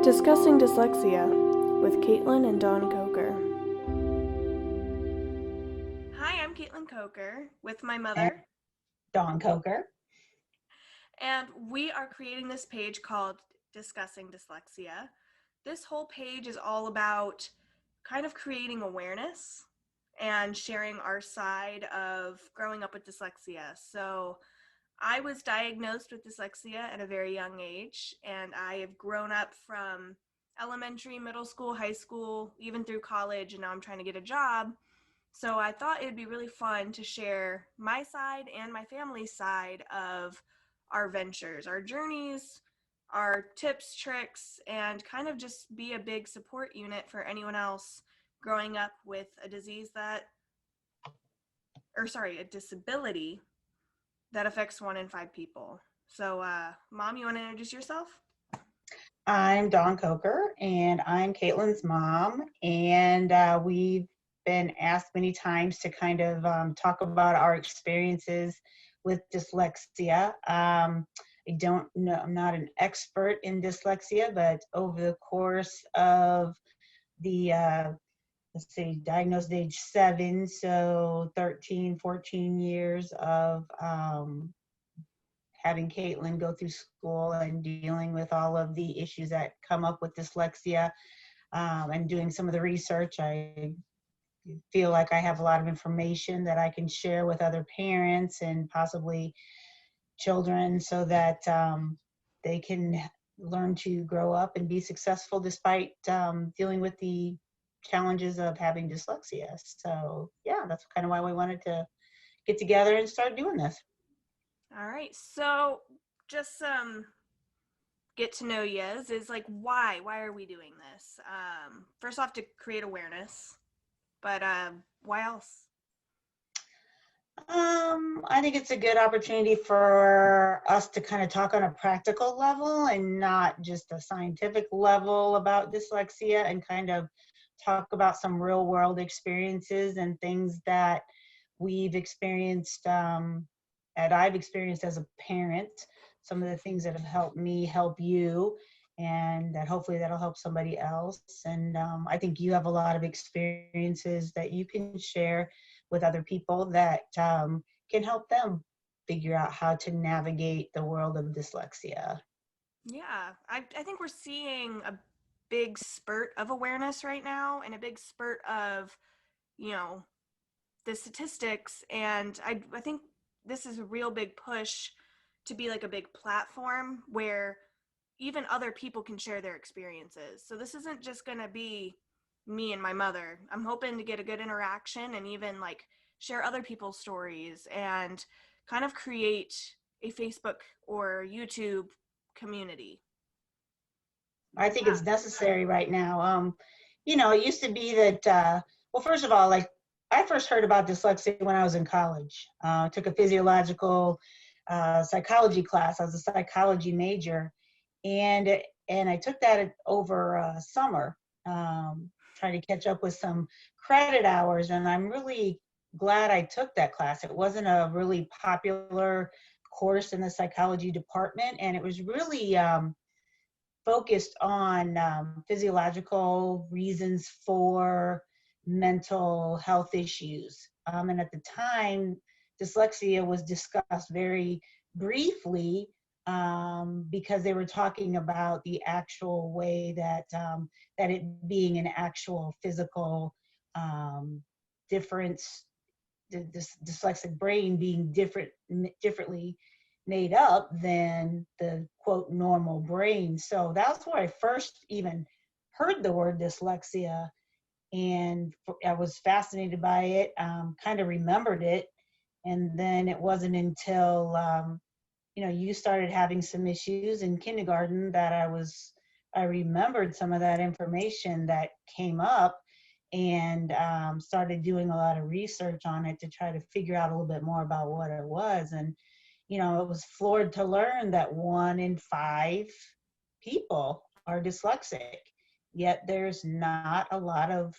Discussing Dyslexia with Caitlin and Dawn Coker. Hi, I'm Caitlin Coker with my mother, Dawn Coker. and we are creating this page called Discussing Dyslexia. This whole page is all about kind of creating awareness and sharing our side of growing up with dyslexia. So I was diagnosed with dyslexia at a very young age, and I have grown up from elementary, middle school, high school, even through college, and now I'm trying to get a job. So I thought it'd be really fun to share my side and my family's side of our ventures, our journeys, our tips, tricks, and kind of just be a big support unit for anyone else growing up with a a disability that affects 1 in 5 people. So, Mom, you want to introduce yourself? I'm Dawn Coker, and I'm Caitlin's mom. And we've been asked many times to kind of talk about our experiences with dyslexia. I don't know, I'm not an expert in dyslexia, but over the course of the, let's see, diagnosed at age 7, so 13, 14 years of having Caitlin go through school and dealing with all of the issues that come up with dyslexia, and doing some of the research. I feel like I have a lot of information that I can share with other parents and possibly children so that they can learn to grow up and be successful despite dealing with the challenges of having dyslexia. So yeah, that's kind of why we wanted to get together and start doing this. All right. So, just some get to know yous is like why are we doing this? First off, to create awareness, but why else? I think it's a good opportunity for us to kind of talk on a practical level and not just a scientific level about dyslexia, and kind of talk about some real world experiences and things that we've experienced, that I've experienced as a parent, some of the things that have helped me help you, and that hopefully that'll help somebody else. And I think you have a lot of experiences that you can share with other people that can help them figure out how to navigate the world of dyslexia. Yeah, I think we're seeing a big spurt of awareness right now and a big spurt of, you know, the statistics. And I think this is a real big push to be like a big platform where even other people can share their experiences. So this isn't just going to be me and my mother. I'm hoping to get a good interaction and even like share other people's stories and kind of create a Facebook or YouTube community. I think it's necessary right now. It used to be that, well, first of all, like I first heard about dyslexia when I was in college. I took a physiological psychology class. I was a psychology major, and I took that over summer, trying to catch up with some credit hours. And I'm really glad I took that class. It wasn't a really popular course in the psychology department, and it was really focused on physiological reasons for mental health issues. And at the time, dyslexia was discussed very briefly, because they were talking about the actual way that it being an actual physical difference, the dyslexic brain being differently made up than the quote normal brain. So that's where I first even heard the word dyslexia, and I was fascinated by it, kind of remembered it. And then it wasn't until you started having some issues in kindergarten that I remembered some of that information that came up, and started doing a lot of research on it to try to figure out a little bit more about what it was. And it was floored to learn that 1 in 5 people are dyslexic, yet there's not a lot of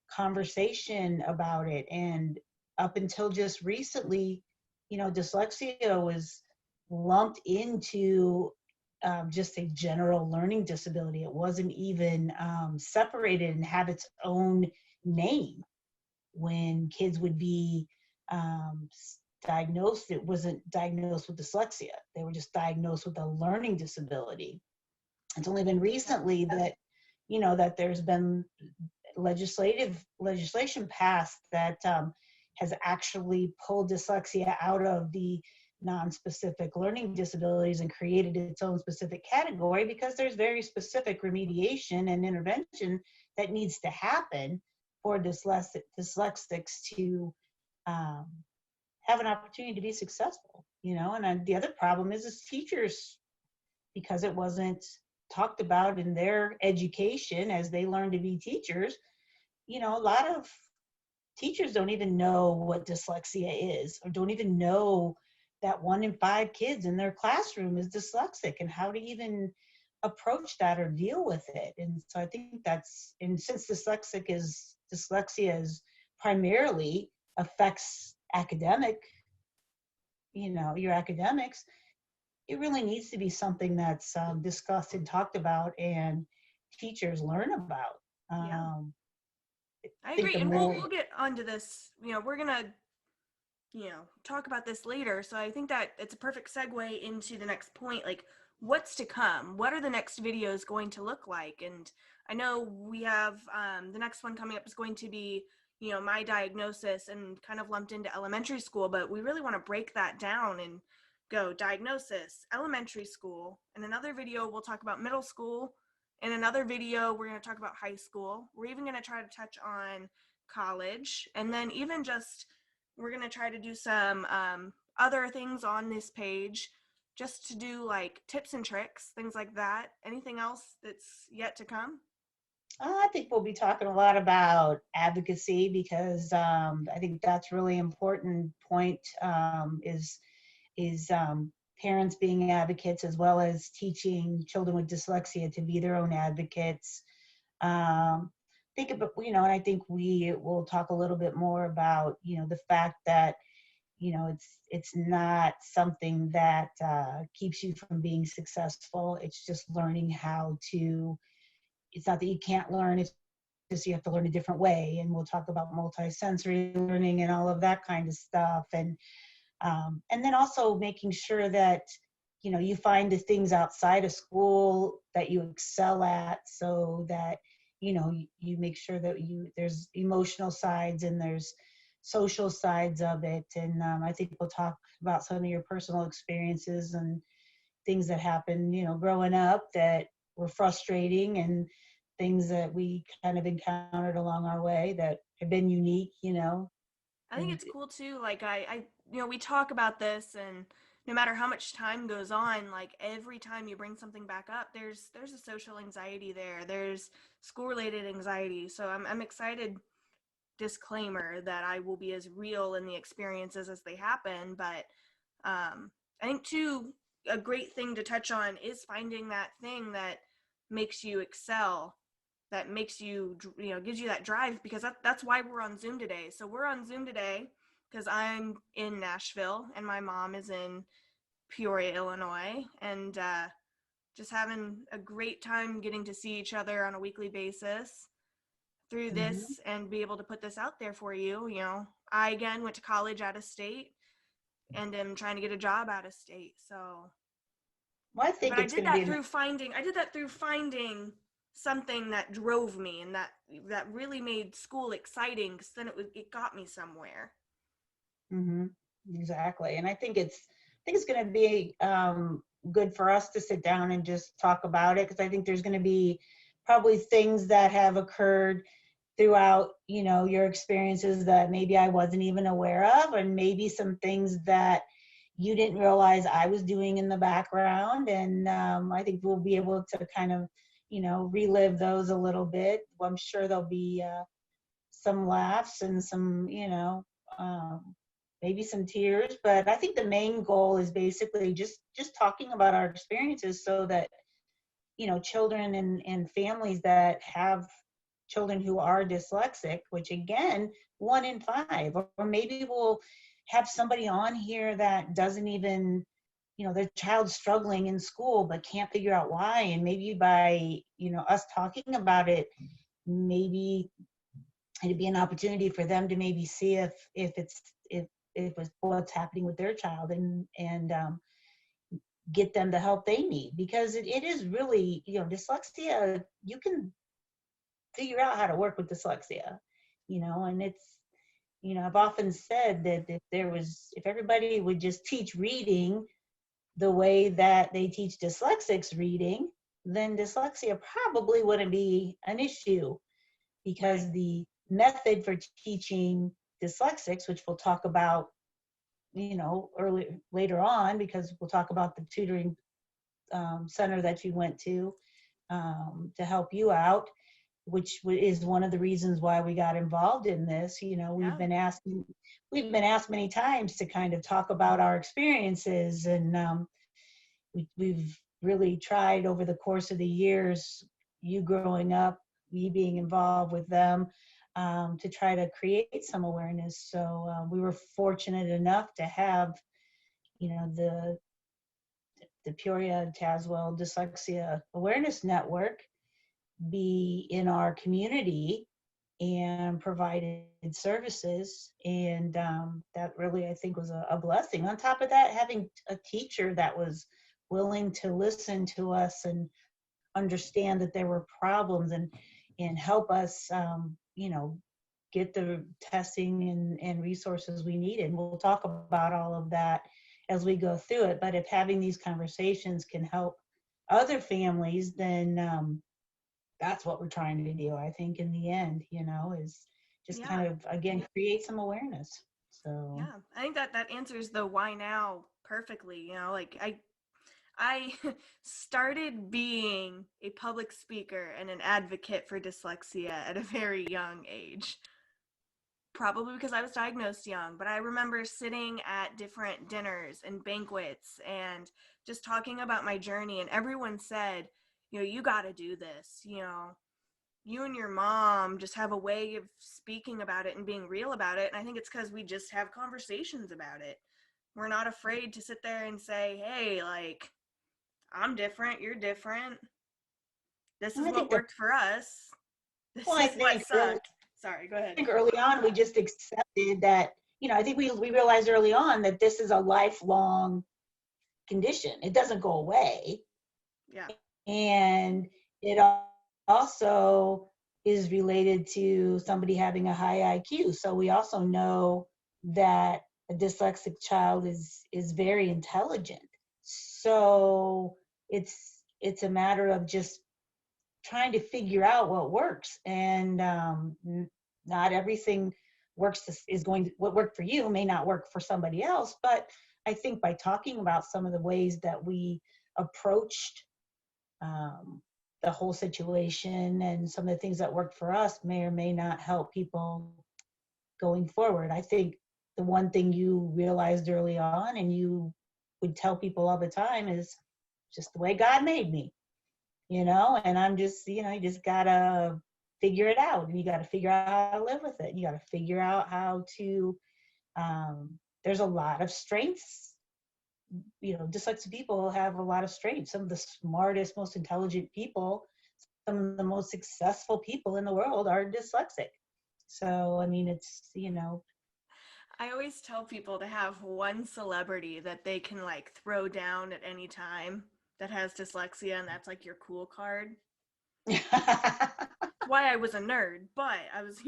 conversation about it. And up until just recently, dyslexia was lumped into just a general learning disability. It wasn't even separated and have its own name. When kids would be um, diagnosed, it wasn't diagnosed with dyslexia. They were just diagnosed with a learning disability. It's only been recently that, that there's been legislation passed that has actually pulled dyslexia out of the non-specific learning disabilities and created its own specific category, because there's very specific remediation and intervention that needs to happen for dyslexics to um, have an opportunity to be successful. And the other problem is teachers, because it wasn't talked about in their education as they learn to be teachers. A lot of teachers don't even know what dyslexia is, or don't even know that 1 in 5 kids in their classroom is dyslexic, and how to even approach that or deal with it. And so I think and since dyslexia is primarily affects your academics, it really needs to be something that's discussed and talked about and teachers learn about. Yeah. I think agree. And we'll get onto this. We're going to, talk about this later. So I think that it's a perfect segue into the next point. Like, what's to come? What are the next videos going to look like? And I know we have the next one coming up is going to be, my diagnosis, and kind of lumped into elementary school, but we really want to break that down and go diagnosis, elementary school. In another video, we'll talk about middle school. In another video, we're going to talk about high school. We're even going to try to touch on college. And then even just, we're going to try to do some other things on this page, just to do like tips and tricks, things like that. Anything else that's yet to come? I think we'll be talking a lot about advocacy, because I think that's really important point, is parents being advocates, as well as teaching children with dyslexia to be their own advocates. Think about, and I think we will talk a little bit more about, the fact that, it's not something that keeps you from being successful. It's just learning how to, it's not that you can't learn, it's just you have to learn a different way. And we'll talk about multisensory learning and all of that kind of stuff. And then also making sure that, you find the things outside of school that you excel at, so that, you make sure that there's emotional sides and there's social sides of it. And I think we'll talk about some of your personal experiences and things that happened, growing up that were frustrating, and things that we kind of encountered along our way that have been unique. I think it's cool too. Like we talk about this, and no matter how much time goes on, like every time you bring something back up, there's a social anxiety there. There's school related anxiety. So I'm excited. Disclaimer that I will be as real in the experiences as they happen, but I think too, a great thing to touch on is finding that thing that makes you excel, that makes you, gives you that drive, because that's why we're on Zoom today. So we're on Zoom today because I'm in Nashville and my mom is in Peoria, Illinois, and just having a great time getting to see each other on a weekly basis through Mm-hmm. this and be able to put this out there for you. I again went to college out of state and am trying to get a job out of state. So, Well, I think but I it's did going to that be through finding something that drove me, and that really made school exciting, because then it got me somewhere. Mm-hmm. Exactly. And I think it's going to be good for us to sit down and just talk about it, because I think there's going to be probably things that have occurred throughout, your experiences that maybe I wasn't even aware of, and maybe some things that you didn't realize I was doing in the background. And I think we'll be able to kind of, relive those a little bit. I'm sure there'll be some laughs and some, um, maybe some tears. But I think the main goal is basically just talking about our experiences, so that, children and families that have children who are dyslexic, which again, 1 in 5, or maybe we'll have somebody on here that doesn't even their child's struggling in school but can't figure out why, and maybe by us talking about it, maybe it'd be an opportunity for them to maybe see if it's what's happening with their child, and get them the help they need, because it is really, dyslexia, you can figure out how to work with dyslexia, and it's, I've often said that if everybody would just teach reading the way that they teach dyslexics reading, then dyslexia probably wouldn't be an issue, because the method for teaching dyslexics, which we'll talk about, later on, because we'll talk about the tutoring center that you went to help you out, which is one of the reasons why we got involved in this. We've been asked many times to kind of talk about our experiences, and we've really tried over the course of the years, you growing up, me being involved with them, to try to create some awareness. So we were fortunate enough to have, the Peoria Tazewell Dyslexia Awareness Network be in our community and provided services, and that really, I think, was a blessing. On top of that, having a teacher that was willing to listen to us and understand that there were problems, and help us get the testing and resources we needed. We'll talk about all of that as we go through it, but if having these conversations can help other families, then that's what we're trying to do, I think, in the end, is just kind of, again, create some awareness. So yeah, I think that answers the why now perfectly. Like I started being a public speaker and an advocate for dyslexia at a very young age. Probably because I was diagnosed young, but I remember sitting at different dinners and banquets and just talking about my journey, and everyone said, you got to do this. You and your mom just have a way of speaking about it and being real about it. And I think it's because we just have conversations about it. We're not afraid to sit there and say, hey, like, I'm different, you're different. This is I think what worked for us. This well, I is what think sucked. Sorry, go ahead. early on we just accepted that, I think we realized early on that this is a lifelong condition. It doesn't go away. Yeah. And it also is related to somebody having a high IQ. So we also know that a dyslexic child is very intelligent. So it's a matter of just trying to figure out what works, and not everything what worked for you may not work for somebody else. But I think by talking about some of the ways that we approached the whole situation, and some of the things that worked for us may or may not help people going forward. I think the one thing you realized early on, and you would tell people all the time, is just the way God made me, and I'm just, you just gotta figure it out, and you gotta figure out how to live with it. You gotta figure out how to, there's a lot of strengths. Dyslexic people have a lot of strengths. Some of the smartest, most intelligent people, some of the most successful people in the world are dyslexic. So, I mean, it's, I always tell people to have one celebrity that they can like throw down at any time that has dyslexia, and that's like your cool card. It's why I was a nerd, but I was,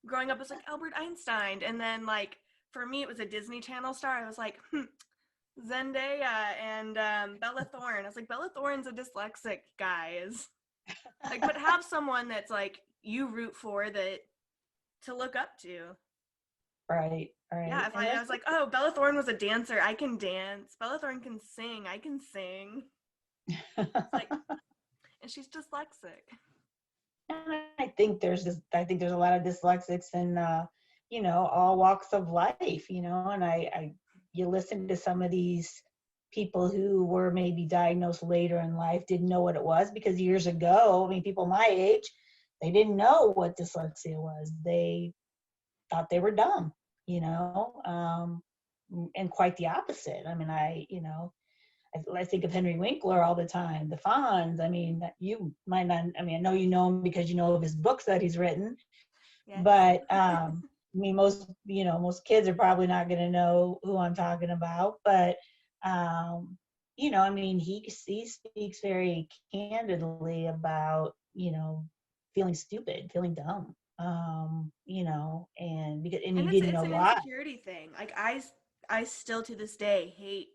growing up, it was like Albert Einstein, and then like for me, it was a Disney Channel star. I was like, Zendaya and Bella Thorne. I was like, Bella Thorne's a dyslexic, guys. Like, but have someone that's like you root for, that to look up to. right, Yeah, right. if And I was like, oh, Bella Thorne was a dancer, I can dance. Bella Thorne can sing, I can sing. It's like, and she's dyslexic. and I think there's a lot of dyslexics in, all walks of life, and you listen to some of these people who were maybe diagnosed later in life, didn't know what it was, because years ago, I mean, people my age, they didn't know what dyslexia was. They thought they were dumb, and quite the opposite. I mean, I think of Henry Winkler all the time, the Fonz. I mean, you might not, I mean, I know you know him because you know of his books that he's written, Yes. but I mean, most kids are probably not going to know who I'm talking about, but, I mean, he speaks very candidly about, feeling stupid, feeling dumb, and And you it's didn't know an why. insecurity thing. Like I still to this day hate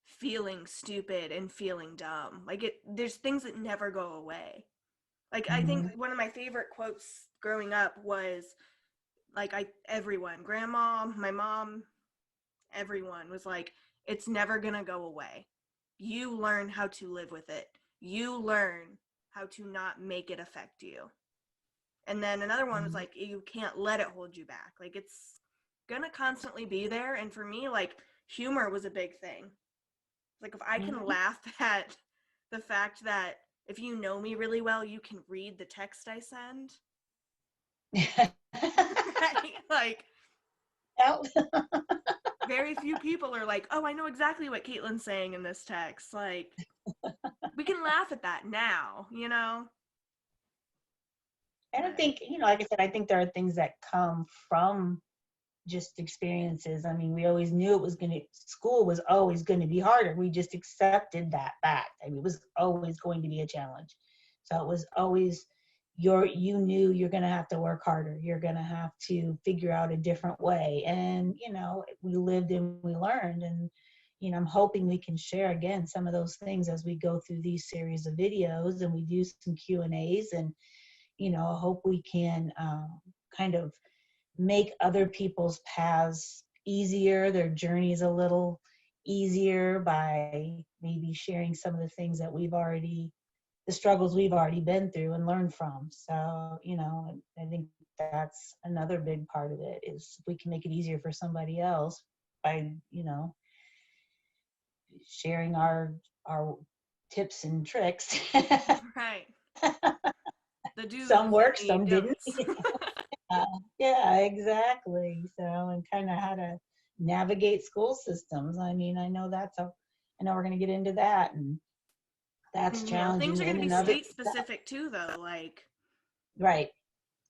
feeling stupid and feeling dumb. Like there's things that never go away. Like I think Mhm. one of my favorite quotes growing up was like everyone, grandma, my mom, everyone was like, it's never going to go away. You learn how to live with it. You learn how to not make it affect you. And then another one was like, you can't let it hold you back. Like it's gonna constantly be there. And for me, like humor was a big thing. Like if I can Mhm. laugh at the fact that if you know me really well, you can read the text I send. Right? Like Yep. very few people are like, oh, I know exactly what Caitlin's saying in this text. Like we can laugh at that now, you know? And I But think, like I said, I think there are things that come from just experiences. I mean, we always knew school was always going to be harder. We just accepted that fact. I mean, it was always going to be a challenge. So it was always you knew you're going to have to work harder. You're going to have to figure out a different way. And, we lived and we learned. And, I'm hoping we can share again some of those things as we go through these series of videos and we do some Q&As. And, I hope we can kind of make other people's paths easier, their journeys a little easier by maybe sharing some of the things that the struggles we've already been through and learned from. So, I think that's another big part of it is if we can make it easier for somebody else by, sharing our tips and tricks. right. The Some do's and worked, the some didn't. don'ts. Yeah, exactly. So, and kind of how to navigate school systems. I mean, I know we're going to get into that, and that's And, you know, things challenging are going in to be and of state itself. specific too, though. Like, Right.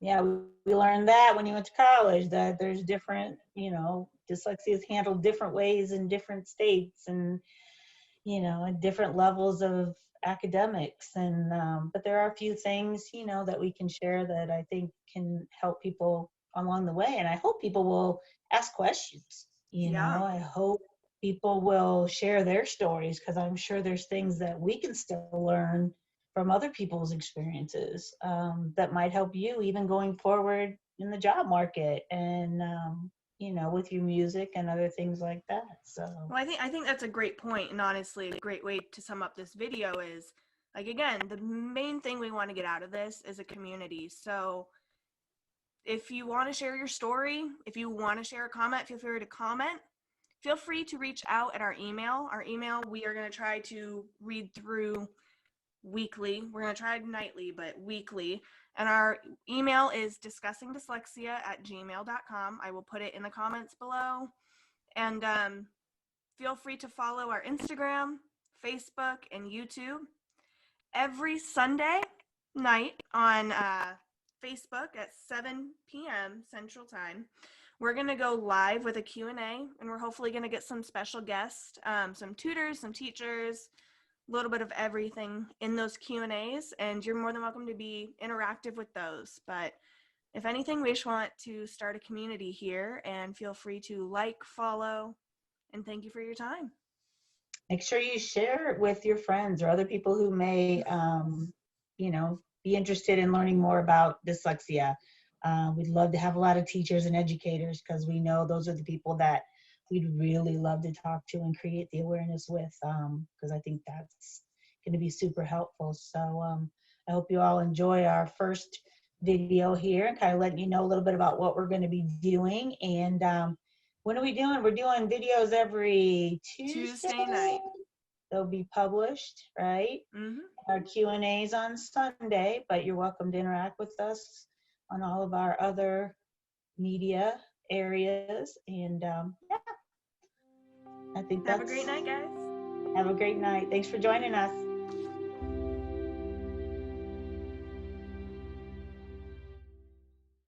Yeah, we learned that when you went to college that there's different, dyslexia is handled different ways in different states and, at different levels of academics. And, but there are a few things, that we can share that I think can help people along the way. And I hope people will ask questions, yeah, I hope people will share their stories because I'm sure there's things that we can still learn from other people's experiences that might help you even going forward in the job market and, with your music and other things like that. So, well, I think that's a great point, and honestly, a great way to sum up this video is, like, again, the main thing we want to get out of this is a community. So, if you want to share your story, if you want to share a comment, feel free to comment. Feel free to reach out at our email. Our email we are going to try to read through weekly. We're going to try nightly, but weekly. And our email is discussingdyslexia@gmail.com. I will put it in the comments below. And feel free to follow our Instagram, Facebook, and YouTube. Every Sunday night on Facebook at 7 p.m. Central Time, we're going to go live with a Q&A, and we're hopefully going to get some special guests, some tutors, some teachers, a little bit of everything in those Q&As, and you're more than welcome to be interactive with those. But if anything, we just want to start a community here, and feel free to like, follow, and thank you for your time. make sure you share it with your friends or other people who may, be interested in learning more about dyslexia. We'd love to have a lot of teachers and educators because we know those are the people that we'd really love to talk to and create the awareness with because I think that's going to be super helpful. So I hope you all enjoy our first video here and kind of letting you know a little bit about what we're going to be doing. And when are we doing? We're doing videos every Tuesday. Tuesday night. They'll be published, right? Mm-hmm. Our Q&As on Sunday, but you're welcome to interact with us on all of our other media areas. And yeah, I think Have a that's, great night, guys. Have a great night. Thanks for joining us.